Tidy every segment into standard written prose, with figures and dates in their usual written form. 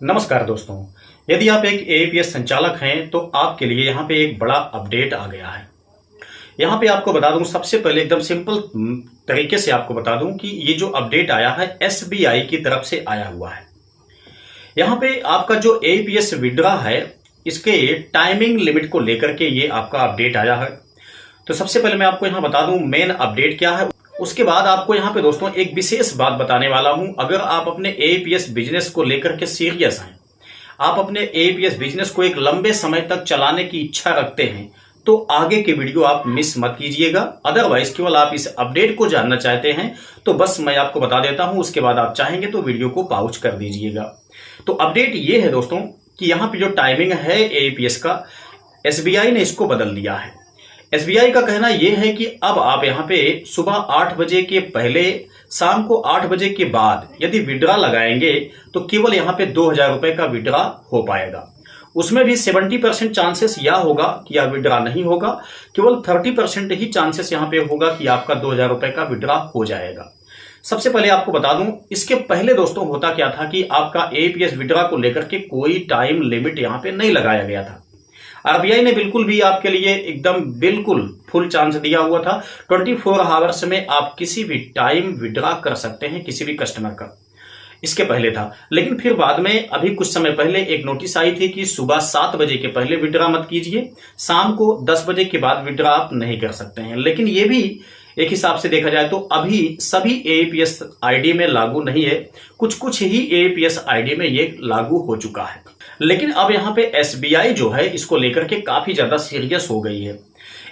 नमस्कार दोस्तों। यदि आप एक एपीएस संचालक हैं तो आपके लिए यहाँ पे एक बड़ा अपडेट आ गया है। यहाँ पे आपको बता दूं, सबसे पहले एकदम सिंपल तरीके से आपको बता दूं कि ये जो अपडेट आया है एसबीआई की तरफ से आया हुआ है। यहाँ पे आपका जो एपीएस विड्रा है इसके टाइमिंग लिमिट को लेकर के ये आपका अपडेट आया है। तो सबसे पहले मैं आपको यहाँ बता दूं मेन अपडेट क्या है। उसके बाद आपको यहाँ पे दोस्तों एक विशेष बात बताने वाला हूं। अगर आप अपने एपीएस बिजनेस को लेकर के सीरियस हैं, आप अपने एपीएस बिजनेस को एक लंबे समय तक चलाने की इच्छा रखते हैं, तो आगे के वीडियो आप मिस मत कीजिएगा। अदरवाइज केवल आप इस अपडेट को जानना चाहते हैं तो बस मैं आपको बता देता हूं, उसके बाद आप चाहेंगे तो वीडियो को पॉज कर दीजिएगा। तो अपडेट ये है दोस्तों कि यहाँ पे जो टाइमिंग है एपीएस का, एसबीआई ने इसको बदल दिया है। एसबीआई का कहना यह है कि अब आप यहाँ पे सुबह 8 बजे के पहले, शाम को 8 बजे के बाद यदि विड्रा लगाएंगे तो केवल यहाँ पे 2000 रुपए का विड्रा हो पाएगा। उसमें भी 70% चांसेस यह होगा कि यह विड्रा नहीं होगा, केवल 30% ही चांसेस यहाँ पे होगा कि आपका 2000 रुपए का विड्रा हो जाएगा। सबसे पहले आपको बता दूं, इसके पहले दोस्तों होता क्या था कि आपका एपीएस विड्रा को लेकर के कोई टाइम लिमिट यहाँ पे नहीं लगाया गया था। आरबीआई ने बिल्कुल भी आपके लिए एकदम बिल्कुल फुल चांस दिया हुआ था। 24 आवर्स में आप किसी भी टाइम विड्रा कर सकते हैं किसी भी कस्टमर का। इसके पहले था, लेकिन फिर बाद में अभी कुछ समय पहले एक नोटिस आई थी कि सुबह 7 बजे के पहले विड्रा मत कीजिए, शाम को 10 बजे के बाद विड्रा आप नहीं कर सकते हैं। लेकिन ये भी एक हिसाब से देखा जाए तो अभी सभी एपीएस आईडी में लागू नहीं है, कुछ कुछ ही एपीएस आईडी में ये लागू हो चुका है। लेकिन अब यहाँ पे एसबीआई जो है इसको लेकर के काफी ज्यादा सीरियस हो गई है।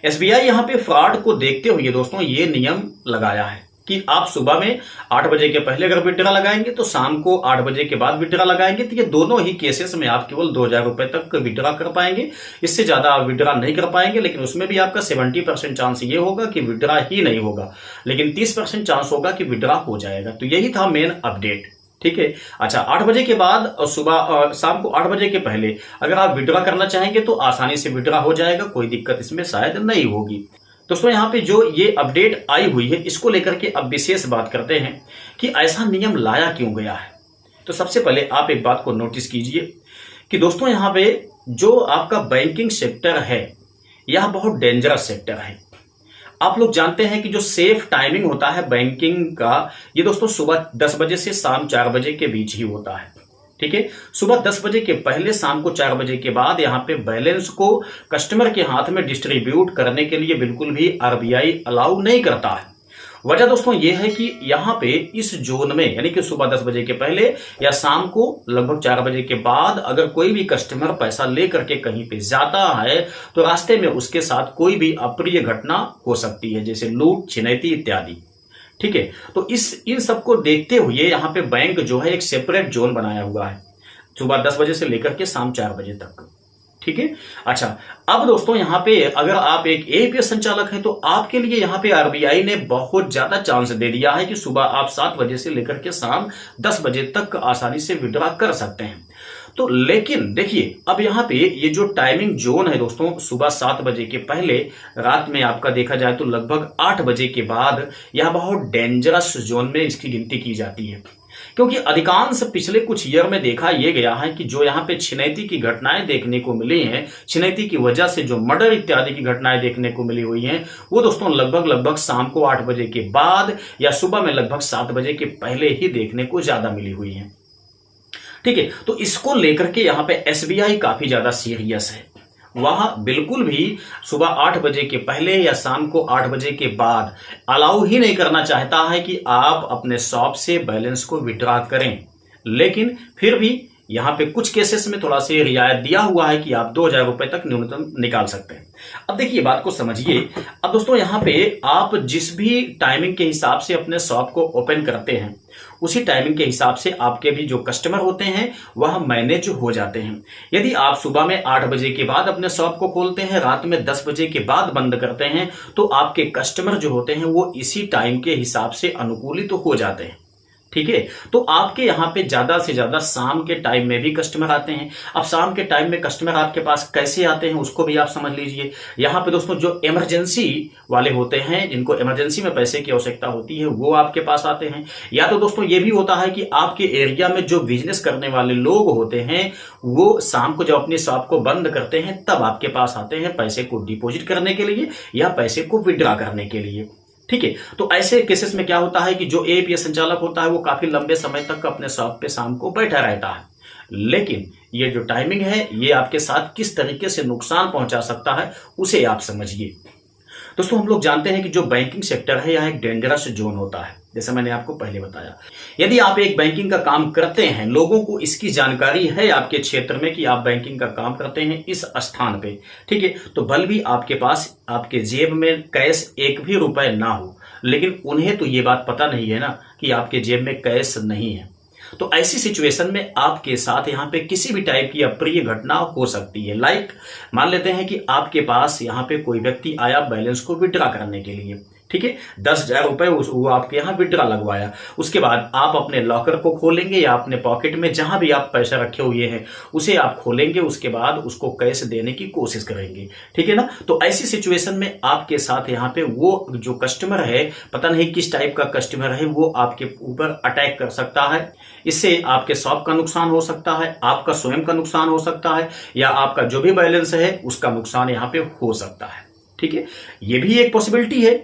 एसबीआई यहाँ पे फ्रॉड को देखते हुए दोस्तों ये नियम लगाया है कि आप सुबह में 8 बजे के पहले अगर विड्रा लगाएंगे तो शाम को 8 बजे के बाद विड्रा लगाएंगे तो ये दोनों ही केसेस में आप केवल 2000 रुपए तक विड्रा कर पाएंगे। इससे ज्यादा आप विड्रा नहीं कर पाएंगे। लेकिन उसमें भी आपका 70% चांस ये होगा कि विड्रा ही नहीं होगा, लेकिन 30% चांस होगा कि विड्रा हो जाएगा। तो यही था मेन अपडेट। ठीक है। अच्छा, 8 बजे के बाद और सुबह शाम को 8 बजे के पहले अगर आप विड्रा करना चाहेंगे तो आसानी से विड्रा हो जाएगा, कोई दिक्कत इसमें शायद नहीं होगी। दोस्तों यहाँ पे जो ये अपडेट आई हुई है इसको लेकर के अब विशेष बात करते हैं कि ऐसा नियम लाया क्यों गया है। तो सबसे पहले आप एक बात को नोटिस कीजिए कि दोस्तों यहाँ पे जो आपका बैंकिंग सेक्टर है यह बहुत डेंजरस सेक्टर है। आप लोग जानते हैं कि जो सेफ टाइमिंग होता है बैंकिंग का, ये दोस्तों सुबह 10 बजे से शाम 4 बजे के बीच ही होता है। ठीक है। सुबह 10 बजे के पहले, शाम को 4 बजे के बाद यहाँ पे बैलेंस को कस्टमर के हाथ में डिस्ट्रीब्यूट करने के लिए बिल्कुल भी आरबीआई अलाउ नहीं करता है। वजह दोस्तों ये है कि यहाँ पे इस जोन में यानी कि सुबह 10 बजे के पहले या शाम को लगभग 4 बजे के बाद अगर कोई भी कस्टमर पैसा लेकर के कहीं पे जाता है तो रास्ते में उसके साथ कोई भी अप्रिय घटना हो सकती है, जैसे लूट, छिनैती इत्यादि। ठीक है। तो इन सबको देखते हुए यहाँ पे बैंक जो है एक सेपरेट जोन बनाया हुआ है सुबह 10 बजे से लेकर के शाम 4 बजे तक। ठीक है। अच्छा, अब दोस्तों यहाँ पे अगर आप एक एपीएस संचालक हैं तो आपके लिए यहाँ पे आरबीआई ने बहुत ज्यादा चांस दे दिया है कि सुबह आप 7 बजे से लेकर के शाम 10 बजे तक आसानी से विड्रा कर सकते हैं। तो लेकिन देखिए, अब यहाँ पे ये जो टाइमिंग जोन है दोस्तों, सुबह 7 बजे के पहले, रात में आपका देखा जाए तो लगभग 8 बजे के बाद, यह बहुत डेंजरस जोन में इसकी गिनती की जाती है। क्योंकि अधिकांश पिछले कुछ ईयर में देखा यह गया है कि जो यहाँ पे छिनैती की घटनाएं देखने को मिली हैं, छिनैती की वजह से जो मर्डर इत्यादि की घटनाएं देखने को मिली हुई हैं, वो दोस्तों लगभग शाम को 8 बजे के बाद या सुबह में लगभग 7 बजे के पहले ही देखने को ज्यादा मिली हुई है। ठीक है। तो इसको लेकर के यहाँ पे एसबीआई काफी ज्यादा सीरियस है। वह बिल्कुल भी सुबह 8 बजे के पहले या शाम को 8 बजे के बाद अलाउ ही नहीं करना चाहता है कि आप अपने शॉप से बैलेंस को विड्रा करें। लेकिन फिर भी यहाँ पे कुछ केसेस में थोड़ा सा रियायत दिया हुआ है कि आप 2000 रुपए तक न्यूनतम निकाल सकते हैं। अब देखिए, बात को समझिए। अब दोस्तों यहाँ पे आप जिस भी टाइमिंग के हिसाब से अपने शॉप को ओपन करते हैं, उसी टाइमिंग के हिसाब से आपके भी जो कस्टमर होते हैं वह मैनेज हो जाते हैं। यदि आप सुबह में 8 बजे के बाद अपने शॉप को खोलते हैं, रात में 10 बजे के बाद बंद करते हैं, तो आपके कस्टमर जो होते हैं वो इसी टाइम के हिसाब से अनुकूलित तो हो जाते हैं। ठीक है। तो आपके यहाँ पे ज्यादा से ज्यादा शाम के टाइम में भी कस्टमर आते हैं। अब शाम के टाइम में कस्टमर आपके पास कैसे आते हैं उसको भी आप समझ लीजिए। यहाँ पे दोस्तों जो इमरजेंसी वाले होते हैं, जिनको इमरजेंसी में पैसे की आवश्यकता होती है, वो आपके पास आते हैं। या तो दोस्तों ये भी होता है कि आपके एरिया में जो बिजनेस करने वाले लोग होते हैं वो शाम को जब अपनी शॉप को बंद करते हैं तब आपके पास आते हैं पैसे को डिपॉजिट करने के लिए या पैसे को विड्रॉ करने के लिए। ठीक है। तो ऐसे केसेस में क्या होता है कि जो एपीएस संचालक होता है वो काफी लंबे समय तक अपने शॉप पे शाम को बैठा रहता है, लेकिन ये जो टाइमिंग है ये आपके साथ किस तरीके से नुकसान पहुंचा सकता है उसे आप समझिए। दोस्तों हम लोग जानते हैं कि जो बैंकिंग सेक्टर है यह एक डेंजरस जोन होता है, जैसा मैंने आपको पहले बताया। यदि आप एक बैंकिंग का काम करते हैं, लोगों को इसकी जानकारी है आपके क्षेत्र में कि आप बैंकिंग का काम करते हैं इस स्थान पे, ठीक है, तो भले भी आपके पास आपके जेब में कैश एक भी रुपए ना हो, लेकिन उन्हें तो ये बात पता नहीं है ना कि आपके जेब में कैश नहीं है। तो ऐसी सिचुएशन में आपके साथ यहाँ पे किसी भी टाइप की अप्रिय घटना हो सकती है। लाइक मान लेते हैं कि आपके पास यहाँ पे कोई व्यक्ति आया बैलेंस को विड्रॉ करने के लिए, ठीक है, 10,000 रुपए वो आपके यहाँ विड्रॉ लगवाया। उसके बाद आप अपने लॉकर को खोलेंगे या अपने पॉकेट में जहां भी आप पैसा रखे हुए हैं उसे आप खोलेंगे, उसके बाद उसको कैश देने की कोशिश करेंगे, ठीक है ना। तो ऐसी सिचुएशन में आपके साथ यहाँ पे वो जो कस्टमर है, पता नहीं किस टाइप का कस्टमर है, वो आपके ऊपर अटैक कर सकता है। इससे आपके शॉप का नुकसान हो सकता है, आपका स्वयं का नुकसान हो सकता है, या आपका जो भी बैलेंस है उसका नुकसान यहाँ पे हो सकता है, ठीक है। ये भी एक पॉसिबिलिटी है।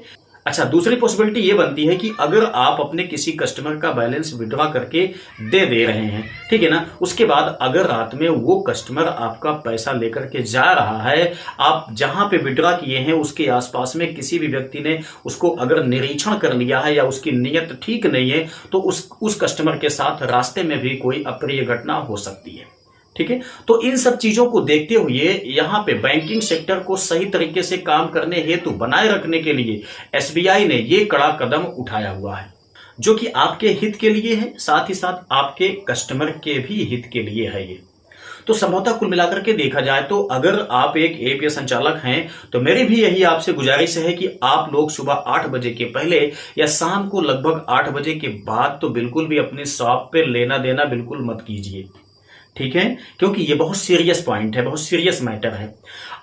अच्छा, दूसरी पॉसिबिलिटी ये बनती है कि अगर आप अपने किसी कस्टमर का बैलेंस विड्रॉ करके दे रहे हैं, ठीक है ना, उसके बाद अगर रात में वो कस्टमर आपका पैसा लेकर के जा रहा है, आप जहां पे विड्रॉ किए हैं उसके आसपास में किसी भी व्यक्ति ने उसको अगर निरीक्षण कर लिया है या उसकी नीयत ठीक नहीं है, तो उस कस्टमर के साथ रास्ते में भी कोई अप्रिय घटना हो सकती है, ठीक है। तो इन सब चीजों को देखते हुए यहाँ पे बैंकिंग सेक्टर को सही तरीके से काम करने हेतु बनाए रखने के लिए एसबीआई ने ये कड़ा कदम उठाया हुआ है, जो कि आपके हित के लिए है, साथ ही साथ आपके कस्टमर के भी हित के लिए है ये। तो संभवतः कुल मिलाकर के देखा जाए तो अगर आप एक एपीएस संचालक हैं तो मेरी भी यही आपसे गुजारिश है कि आप लोग सुबह 8 बजे के पहले या शाम को लगभग 8 बजे के बाद तो बिल्कुल भी अपने शॉप पे लेना देना बिल्कुल मत कीजिए, ठीक है, क्योंकि ये बहुत सीरियस पॉइंट है, बहुत सीरियस मैटर है।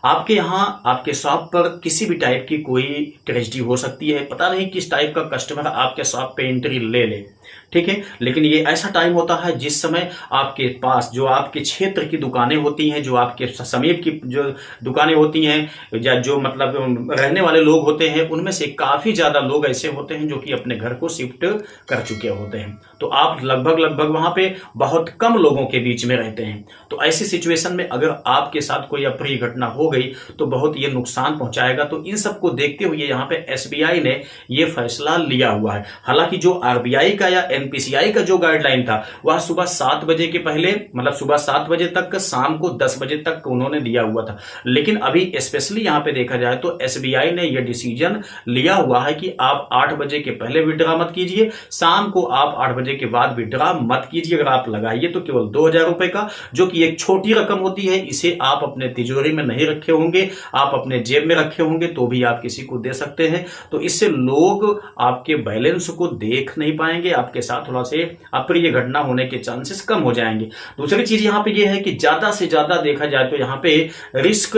आपके यहाँ आपके शॉप पर किसी भी टाइप की कोई ट्रेजेडी हो सकती है, पता नहीं किस टाइप का कस्टमर आपके शॉप पे एंट्री ले, ठीक है, लेकिन ये ऐसा टाइम होता है जिस समय आपके पास जो आपके क्षेत्र की दुकानें होती हैं, जो आपके समीप की जो दुकानें होती हैं, या जो मतलब रहने वाले लोग होते हैं, उनमें से काफी ज्यादा लोग ऐसे होते हैं जो कि अपने घर को शिफ्ट कर चुके होते हैं। तो आप लगभग वहां पे बहुत कम लोगों के बीच में रहते हैं। तो ऐसी सिचुएशन में अगर आपके साथ कोई अप्रिय घटना हो गई तो बहुत ये नुकसान पहुंचाएगा। तो इन सबको देखते हुए यहाँ पे एसबीआई ने ये फैसला लिया हुआ है। हालांकि जो आरबीआई का या एनपीसीआई का जो गाइडलाइन था वह सुबह 7 बजे के पहले, मतलब सुबह 7 बजे तक, शाम को 10 बजे तक उन्होंने दिया हुआ था। लेकिन अभी स्पेशली यहाँ पे देखा जाए तो एसबीआई ने यह डिसीजन लिया हुआ है कि आप 8 बजे के पहले विड्रॉ मत कीजिए, शाम को आप 8 बजे के बाद विड्रॉ मत कीजिए। अगर आप लगाइए तो केवल 2,000 रुपए का, जो कि एक छोटी रकम होती है, इसे आप अपने तिजोरी में नहीं रखे होंगे, आप अपने जेब में रखे होंगे तो भी आप किसी को दे सकते हैं। तो इससे लोग आपके बैलेंस को देख नहीं पाएंगे, आपके साथ थोड़ा से अप्रिय घटना होने के चांसेस कम हो जाएंगे। दूसरी चीज यहाँ पे ये है कि ज्यादा से ज्यादा देखा जाए तो यहाँ पे रिस्क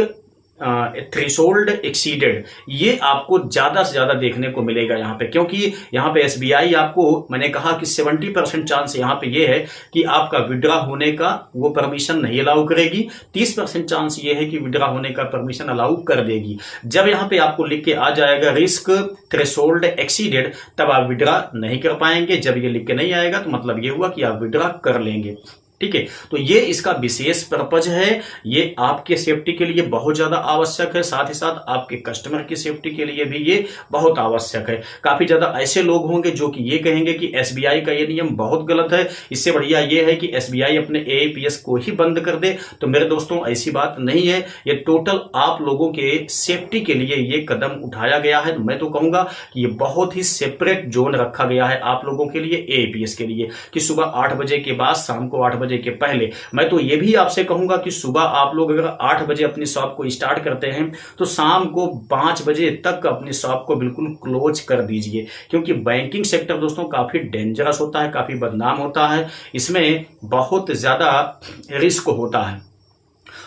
थ्रेशोल्ड एक्सीडेड, ये आपको ज्यादा से ज्यादा देखने को मिलेगा यहाँ पे, क्योंकि यहाँ पे एसबीआई आपको, मैंने कहा कि 70% चांस यहाँ पे ये है कि आपका विड्रॉ होने का वो परमिशन नहीं अलाउ करेगी, 30% चांस ये है कि विड्रॉ होने का परमिशन अलाउ कर देगी। जब यहाँ पे आपको लिख के आ जाएगा रिस्क थ्रेशोल्ड एक्सीडेड, तब आप विड्रॉ नहीं कर पाएंगे। जब ये लिख के नहीं आएगा तो मतलब ये हुआ कि आप विड्रॉ कर लेंगे, ठीक है। तो ये इसका विशेष पर्पज है, ये आपके सेफ्टी के लिए बहुत ज्यादा आवश्यक है, साथ ही साथ आपके कस्टमर की सेफ्टी के लिए भी ये बहुत आवश्यक है। काफी ज्यादा ऐसे लोग होंगे जो कि ये कहेंगे कि एसबीआई का ये नियम बहुत गलत है, इससे बढ़िया ये है कि एसबीआई अपने एपीएस को ही बंद कर दे। तो मेरे दोस्तों ऐसी बात नहीं है, ये टोटल आप लोगों के सेफ्टी के लिए ये कदम उठाया गया है। मैं तो कहूंगा कि ये बहुत ही सेपरेट जोन रखा गया है आप लोगों के लिए, एपीएस के लिए, कि सुबह 8 बजे के बाद शाम को 8 बजे बजे के पहले। मैं तो ये भी आपसे कहूंगा कि सुबह आप लोग अगर 8 बजे अपनी शॉप को स्टार्ट करते हैं तो शाम को 5 बजे तक अपनी शॉप को बिल्कुल क्लोज कर दीजिए, क्योंकि बैंकिंग सेक्टर दोस्तों काफ़ी डेंजरस होता है, काफ़ी बदनाम होता है, इसमें बहुत ज़्यादा रिस्क होता है।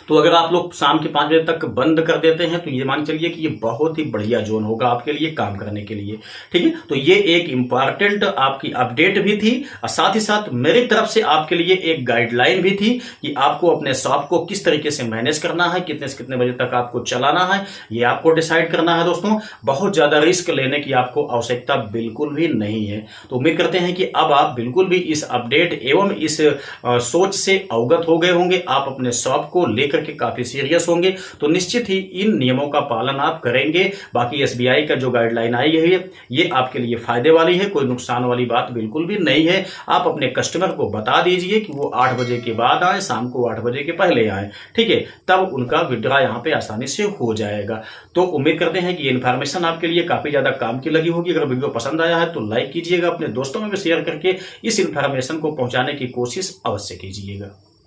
तो अगर आप लोग शाम के 5 बजे तक बंद कर देते हैं तो ये मान चलिए कि ये बहुत ही बढ़िया जोन होगा आपके लिए काम करने के लिए। ठीक है, तो ये एक इंपॉर्टेंट आपकी अपडेट भी थी और साथ ही साथ मेरी तरफ से आपके लिए एक गाइडलाइन भी थी कि आपको अपने शॉप को किस तरीके से मैनेज करना है, कितने से कितने बजे तक आपको चलाना है, ये आपको डिसाइड करना है दोस्तों। बहुत ज्यादा रिस्क लेने की आपको आवश्यकता बिल्कुल भी नहीं है। तो उम्मीद करते हैं कि अब आप बिल्कुल भी इस अपडेट एवं इस सोच से अवगत हो गए होंगे, आप अपने शॉप को लेकर के काफी सीरियस होंगे, तो निश्चित ही इन नियमों का पालन आप करेंगे। बाकी एसबीआई का जो गाइडलाइन आई है ये आपके लिए फायदे वाली है, कोई नुकसान वाली बात बिल्कुल भी नहीं है। आप अपने कस्टमर को बता दीजिए कि वो 8 बजे के बाद आए, शाम को 8 बजे के पहले आए, ठीक है, तब उनका विड्रॉ यहाँ पे आसानी से हो जाएगा। तो उम्मीद करते हैं कि ये इन्फॉर्मेशन आपके लिए काफी ज्यादा काम की लगी होगी। अगर वीडियो पसंद आया है तो लाइक कीजिएगा, अपने दोस्तों में भी शेयर करके इस इन्फॉर्मेशन को पहुंचाने की कोशिश अवश्य कीजिएगा।